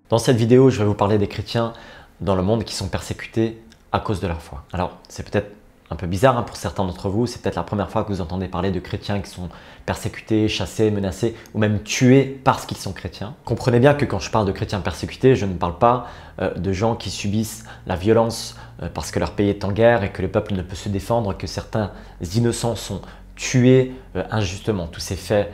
Dans cette vidéo, je vais vous parler des chrétiens dans le monde qui sont persécutés à cause de leur foi. Alors, c'est peut-être un peu bizarre pour certains d'entre vous, c'est peut-être la première fois que vous entendez parler de chrétiens qui sont persécutés, chassés, menacés ou même tués parce qu'ils sont chrétiens. Comprenez bien que quand je parle de chrétiens persécutés, je ne parle pas de gens qui subissent la violence parce que leur pays est en guerre et que le peuple ne peut se défendre, que certains innocents sont tués injustement. Tous ces faits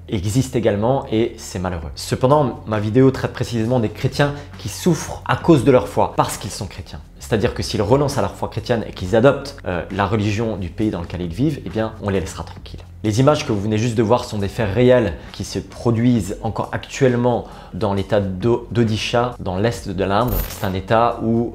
existent également et c'est malheureux. Cependant, ma vidéo traite précisément des chrétiens qui souffrent à cause de leur foi, parce qu'ils sont chrétiens. C'est-à-dire que s'ils renoncent à leur foi chrétienne et qu'ils adoptent la religion du pays dans lequel ils vivent, eh bien, on les laissera tranquilles. Les images que vous venez juste de voir sont des faits réels qui se produisent encore actuellement dans l'état d'Odisha, dans l'est de l'Inde. C'est un état où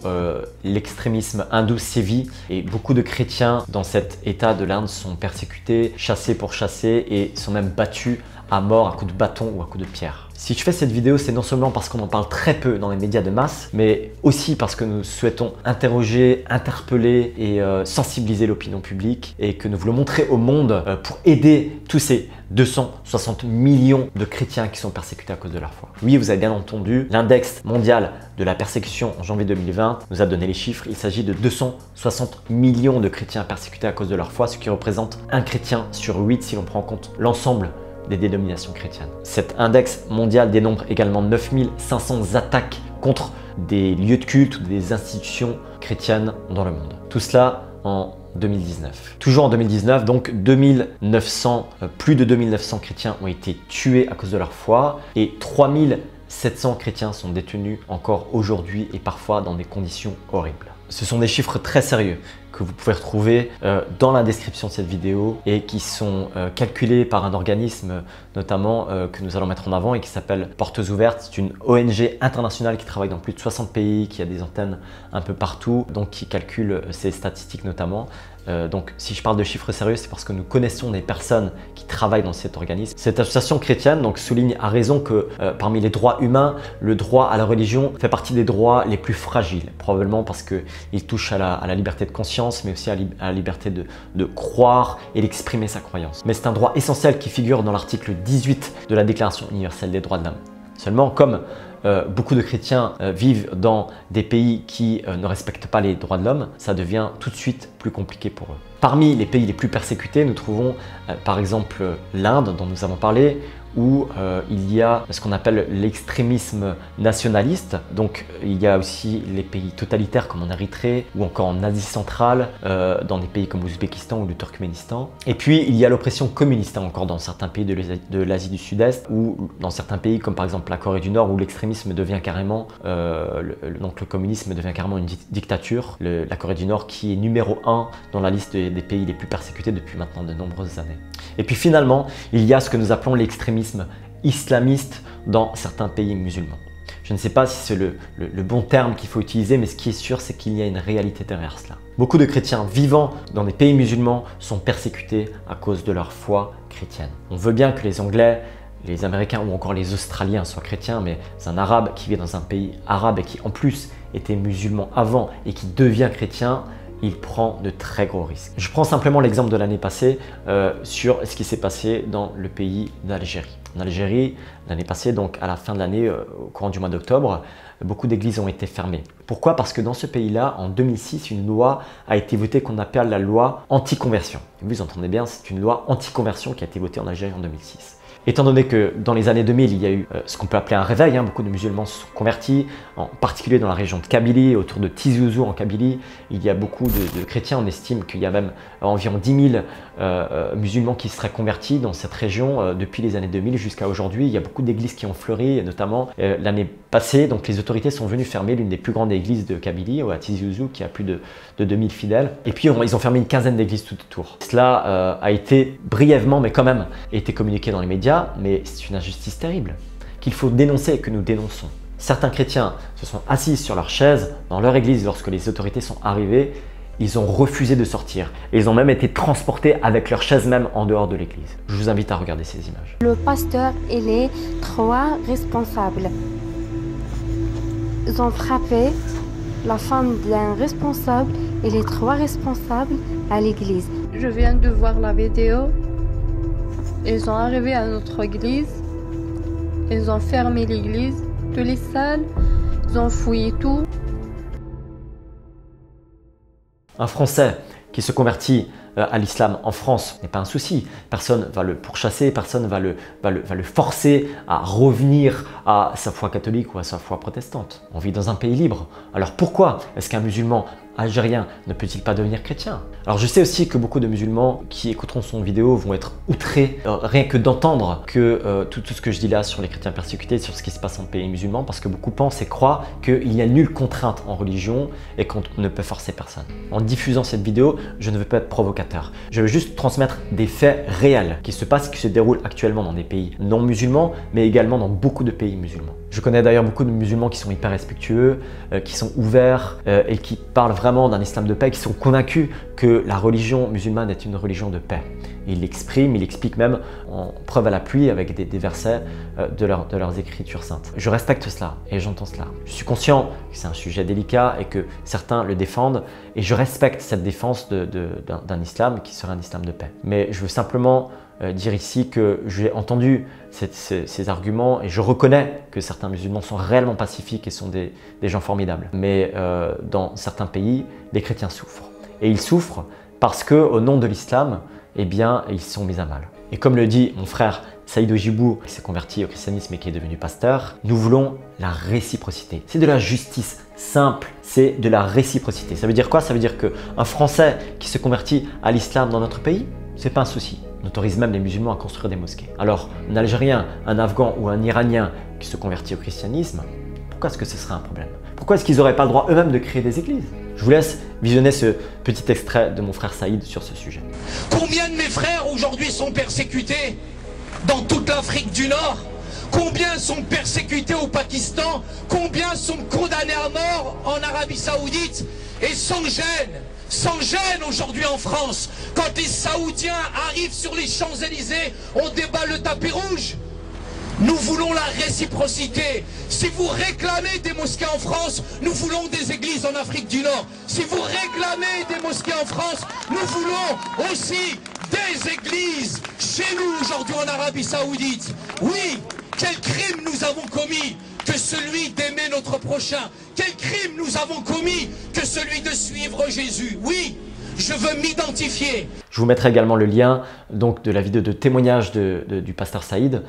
l'extrémisme hindou sévit et beaucoup de chrétiens dans cet état de l'Inde sont persécutés, chassés pour chasser et sont même battus à mort à coups de bâton ou à coups de pierre. Si je fais cette vidéo, c'est non seulement parce qu'on en parle très peu dans les médias de masse, mais aussi parce que nous souhaitons interroger, interpeller et sensibiliser l'opinion publique et que nous voulons montrer au monde pour aider tous ces 260 millions de chrétiens qui sont persécutés à cause de leur foi. Oui, vous avez bien entendu, l'index mondial de la persécution en janvier 2020 nous a donné les chiffres. Il s'agit de 260 millions de chrétiens persécutés à cause de leur foi, ce qui représente un chrétien sur 8 si l'on prend en compte l'ensemble des dénominations chrétiennes. Cet index mondial dénombre également 9500 attaques contre des lieux de culte ou des institutions chrétiennes dans le monde. Tout cela en 2019. Toujours en 2019, donc plus de 2900 chrétiens ont été tués à cause de leur foi et 3700 chrétiens sont détenus encore aujourd'hui et parfois dans des conditions horribles. Ce sont des chiffres très sérieux que vous pouvez retrouver dans la description de cette vidéo et qui sont calculés par un organisme notamment que nous allons mettre en avant et qui s'appelle Portes Ouvertes. C'est une ONG internationale qui travaille dans plus de 60 pays, qui a des antennes un peu partout, donc qui calcule ces statistiques notamment. Donc si je parle de chiffres sérieux, c'est parce que nous connaissons des personnes qui travaillent dans cet organisme. Cette association chrétienne donc, souligne à raison que parmi les droits humains, le droit à la religion fait partie des droits les plus fragiles, probablement parce qu'il touche à la liberté de conscience, mais aussi à la liberté de croire et d'exprimer sa croyance. Mais c'est un droit essentiel qui figure dans l'article 18 de la Déclaration universelle des droits de l'homme. Seulement, comme beaucoup de chrétiens vivent dans des pays qui ne respectent pas les droits de l'homme, ça devient tout de suite plus compliqué pour eux. Parmi les pays les plus persécutés, nous trouvons par exemple l'Inde, dont nous avons parlé, où il y a ce qu'on appelle l'extrémisme nationaliste. Donc il y a aussi les pays totalitaires comme en Érythrée ou encore en Asie centrale, dans des pays comme l'Ouzbékistan ou le Turkménistan. Et puis il y a l'oppression communiste encore dans certains pays de l'Asie du Sud-Est ou dans certains pays comme par exemple la Corée du Nord où l'extrémisme devient carrément, donc le communisme devient carrément une dictature. La Corée du Nord qui est numéro 1 dans la liste des pays les plus persécutés depuis maintenant de nombreuses années. Et puis finalement, il y a ce que nous appelons l'extrémisme islamiste dans certains pays musulmans. Je ne sais pas si c'est le bon terme qu'il faut utiliser, mais ce qui est sûr, c'est qu'il y a une réalité derrière cela. Beaucoup de chrétiens vivant dans des pays musulmans sont persécutés à cause de leur foi chrétienne. On veut bien que les Anglais, les Américains ou encore les Australiens soient chrétiens, mais c'est un Arabe qui vit dans un pays arabe et qui en plus était musulman avant et qui devient chrétien, il prend de très gros risques. Je prends simplement l'exemple de l'année passée sur ce qui s'est passé dans le pays d'Algérie. En Algérie, l'année passée, donc à la fin de l'année, au courant du mois d'octobre, beaucoup d'églises ont été fermées. Pourquoi? Parce que dans ce pays-là, en 2006, une loi a été votée qu'on appelle la loi anti-conversion. Vous entendez bien, c'est une loi anti-conversion qui a été votée en Algérie en 2006. Étant donné que dans les années 2000, il y a eu ce qu'on peut appeler un réveil, beaucoup de musulmans se sont convertis, en particulier dans la région de Kabylie, autour de Tizi Ouzou en Kabylie. Il y a beaucoup de chrétiens, on estime qu'il y a même environ 10 000 musulmans qui seraient convertis dans cette région depuis les années 2000 jusqu'à aujourd'hui. Il y a beaucoup d'églises qui ont fleuri, notamment l'année passée. Donc les autorités sont venues fermer l'une des plus grandes églises de Kabylie, à Tizi Ouzou, qui a plus de 2000 fidèles. Et puis ils ont fermé une quinzaine d'églises tout autour. Cela a été brièvement, mais quand même, été communiqué dans les médias. Mais c'est une injustice terrible qu'il faut dénoncer et que nous dénonçons. Certains chrétiens se sont assis sur leur chaise dans leur église lorsque les autorités sont arrivées. Ils ont refusé de sortir et ils ont même été transportés avec leur chaise même en dehors de l'église. Je vous invite à regarder ces images. Le pasteur et les 3 responsables. Ils ont frappé la femme d'un responsable et les 3 responsables à l'église. Je viens de voir la vidéo. Ils sont arrivés à notre église, ils ont fermé l'église toutes les salles, ils ont fouillé tout. Un Français qui se convertit à l'islam en France n'est pas un souci. Personne va le pourchasser, personne va le forcer à revenir à sa foi catholique ou à sa foi protestante. On vit dans un pays libre. Alors pourquoi est-ce qu'un musulman algérien ne peut-il pas devenir chrétien? Alors je sais aussi que beaucoup de musulmans qui écouteront son vidéo vont être outrés rien que d'entendre que tout ce que je dis là sur les chrétiens persécutés, sur ce qui se passe en pays musulman, parce que beaucoup pensent et croient qu'il n'y a nulle contrainte en religion et qu'on ne peut forcer personne. En diffusant cette vidéo, je ne veux pas être provocateur. Je veux juste transmettre des faits réels qui se passent, qui se déroulent actuellement dans des pays non musulmans, mais également dans beaucoup de pays musulmans. Je connais d'ailleurs beaucoup de musulmans qui sont hyper respectueux, qui sont ouverts et qui parlent vraiment d'un islam de paix, qui sont convaincus que la religion musulmane est une religion de paix. Ils l'expriment, ils l'expliquent même en preuve à l'appui avec des versets de leurs écritures saintes. Je respecte cela et j'entends cela. Je suis conscient que c'est un sujet délicat et que certains le défendent et je respecte cette défense d'un islam qui serait un islam de paix. Mais je veux simplement dire ici que j'ai entendu ces arguments et je reconnais que certains musulmans sont réellement pacifiques et sont des gens formidables. Mais dans certains pays, les chrétiens souffrent. Et ils souffrent parce qu'au nom de l'islam, eh bien, ils sont mis à mal. Et comme le dit mon frère Saïd Ojibou, qui s'est converti au christianisme et qui est devenu pasteur, nous voulons la réciprocité. C'est de la justice simple, c'est de la réciprocité. Ça veut dire quoi? Ça veut dire qu'un Français qui se convertit à l'islam dans notre pays, c'est pas un souci. On autorise même les musulmans à construire des mosquées. Alors, un Algérien, un Afghan ou un Iranien qui se convertit au christianisme, pourquoi est-ce que ce serait un problème? Pourquoi est-ce qu'ils n'auraient pas le droit eux-mêmes de créer des églises? Je vous laisse visionner ce petit extrait de mon frère Saïd sur ce sujet. Combien de mes frères aujourd'hui sont persécutés dans toute l'Afrique du Nord? Combien sont persécutés au Pakistan? Combien sont condamnés à mort en Arabie Saoudite? Et sans gêne aujourd'hui en France, quand les Saoudiens arrivent sur les Champs-Élysées, on débat le tapis rouge. Nous voulons la réciprocité. Si vous réclamez des mosquées en France, nous voulons des églises en Afrique du Nord. Si vous réclamez des mosquées en France, nous voulons aussi des églises chez nous aujourd'hui en Arabie Saoudite. Oui, quel crime nous avons commis que celui d'aimer notre prochain? Quel crime nous avons commis que celui de suivre Jésus? Oui, je veux m'identifier. Je vous mettrai également le lien donc, de la vidéo de témoignage du pasteur Saïd.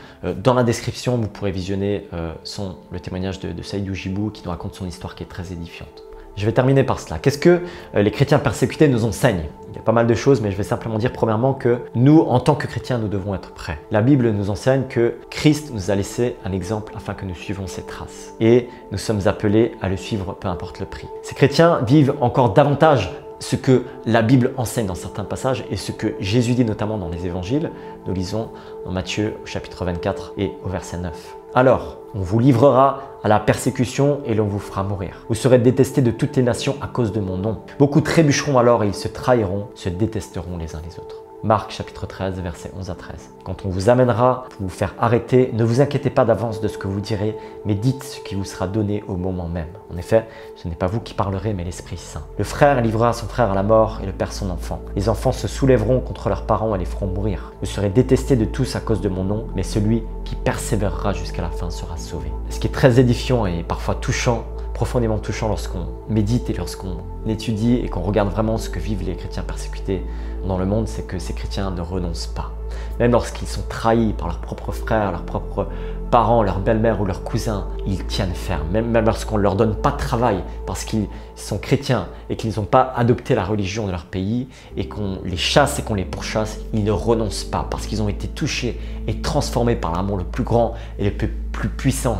Dans la description, vous pourrez visionner le témoignage de Saïd Ojibou qui nous raconte son histoire qui est très édifiante. Je vais terminer par cela. Qu'est-ce que les chrétiens persécutés nous enseignent? Il y a pas mal de choses, mais je vais simplement dire premièrement que nous, en tant que chrétiens, nous devons être prêts. La Bible nous enseigne que Christ nous a laissé un exemple afin que nous suivions ses traces. Et nous sommes appelés à le suivre, peu importe le prix. Ces chrétiens vivent encore davantage ce que la Bible enseigne dans certains passages et ce que Jésus dit notamment dans les évangiles. Nous lisons dans Matthieu au chapitre 24 et au verset 9. Alors, on vous livrera à la persécution et l'on vous fera mourir. Vous serez détestés de toutes les nations à cause de mon nom. Beaucoup trébucheront alors et ils se trahiront, se détesteront les uns les autres. Marc chapitre 13, versets 11 à 13. Quand on vous amènera pour vous faire arrêter, ne vous inquiétez pas d'avance de ce que vous direz, mais dites ce qui vous sera donné au moment même. En effet, ce n'est pas vous qui parlerez, mais l'Esprit Saint. Le frère livrera son frère à la mort et le père son enfant. Les enfants se soulèveront contre leurs parents et les feront mourir. Vous serez détestés de tous à cause de mon nom, mais celui qui persévérera jusqu'à la fin sera sauvé. Ce qui est très édifiant et parfois touchant, profondément touchant lorsqu'on médite et lorsqu'on étudie et qu'on regarde vraiment ce que vivent les chrétiens persécutés dans le monde, c'est que ces chrétiens ne renoncent pas. Même lorsqu'ils sont trahis par leurs propres frères, leurs propres parents, leur belle-mère ou leurs cousins, ils tiennent ferme. Même lorsqu'on ne leur donne pas de travail parce qu'ils sont chrétiens et qu'ils n'ont pas adopté la religion de leur pays et qu'on les chasse et qu'on les pourchasse, ils ne renoncent pas parce qu'ils ont été touchés et transformés par l'amour le plus grand et le plus puissant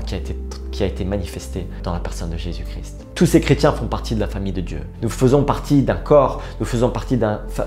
qui a été manifesté dans la personne de Jésus-Christ. Tous ces chrétiens font partie de la famille de Dieu. Nous faisons partie d'un corps, nous faisons partie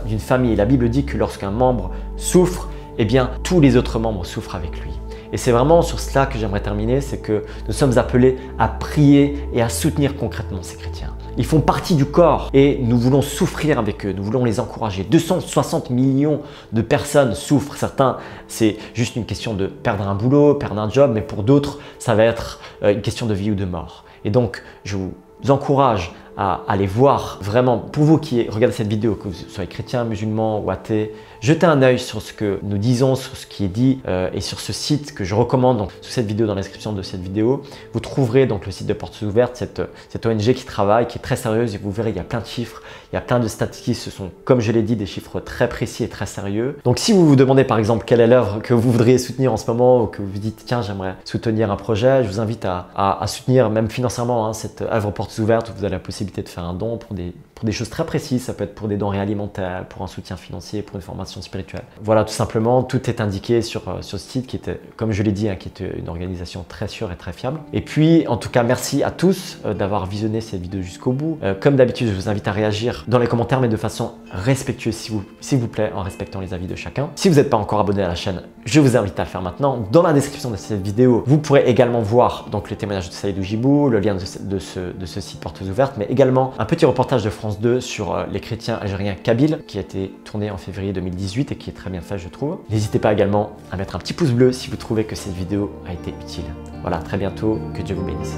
d'une famille. Et la Bible dit que lorsqu'un membre souffre, eh bien tous les autres membres souffrent avec lui. Et c'est vraiment sur cela que j'aimerais terminer, c'est que nous sommes appelés à prier et à soutenir concrètement ces chrétiens. Ils font partie du corps et nous voulons souffrir avec eux, nous voulons les encourager. 260 millions de personnes souffrent. Certains, c'est juste une question de perdre un boulot, perdre un job, mais pour d'autres, ça va être une question de vie ou de mort. Et donc, je vous encourage à aller voir vraiment, pour vous qui regardez cette vidéo, que vous soyez chrétien, musulman ou athée, jetez un œil sur ce que nous disons, sur ce qui est dit et sur ce site que je recommande. Donc, sous cette vidéo, dans la description de cette vidéo, vous trouverez donc le site de Portes Ouvertes, cette ONG qui travaille, qui est très sérieuse, et vous verrez, il y a plein de chiffres, il y a plein de statistiques, ce sont, comme je l'ai dit, des chiffres très précis et très sérieux. Donc si vous vous demandez par exemple quelle est l'œuvre que vous voudriez soutenir en ce moment, ou que vous vous dites tiens j'aimerais soutenir un projet, je vous invite à soutenir même financièrement cette œuvre Portes Ouvertes, où vous avez la possibilité de faire un don pour des choses très précises. Ça peut être pour des denrées alimentaires, pour un soutien financier, pour une formation spirituelle. Voilà, tout simplement, tout est indiqué sur ce site qui était, comme je l'ai dit, qui est une organisation très sûre et très fiable. Et puis, en tout cas, merci à tous d'avoir visionné cette vidéo jusqu'au bout. Comme d'habitude, je vous invite à réagir dans les commentaires, mais de façon respectueuse, s'il vous plaît, en respectant les avis de chacun. Si vous n'êtes pas encore abonné à la chaîne, je vous invite à le faire maintenant. Dans la description de cette vidéo, vous pourrez également voir donc, le témoignage de Saïd Oujibou, le lien de ce site Portes Ouvertes, mais également un petit reportage de France 2 sur les chrétiens algériens kabyles qui a été tourné en février 2018 et qui est très bien fait, je trouve. N'hésitez pas également à mettre un petit pouce bleu si vous trouvez que cette vidéo a été utile. Voilà, à très bientôt, que Dieu vous bénisse.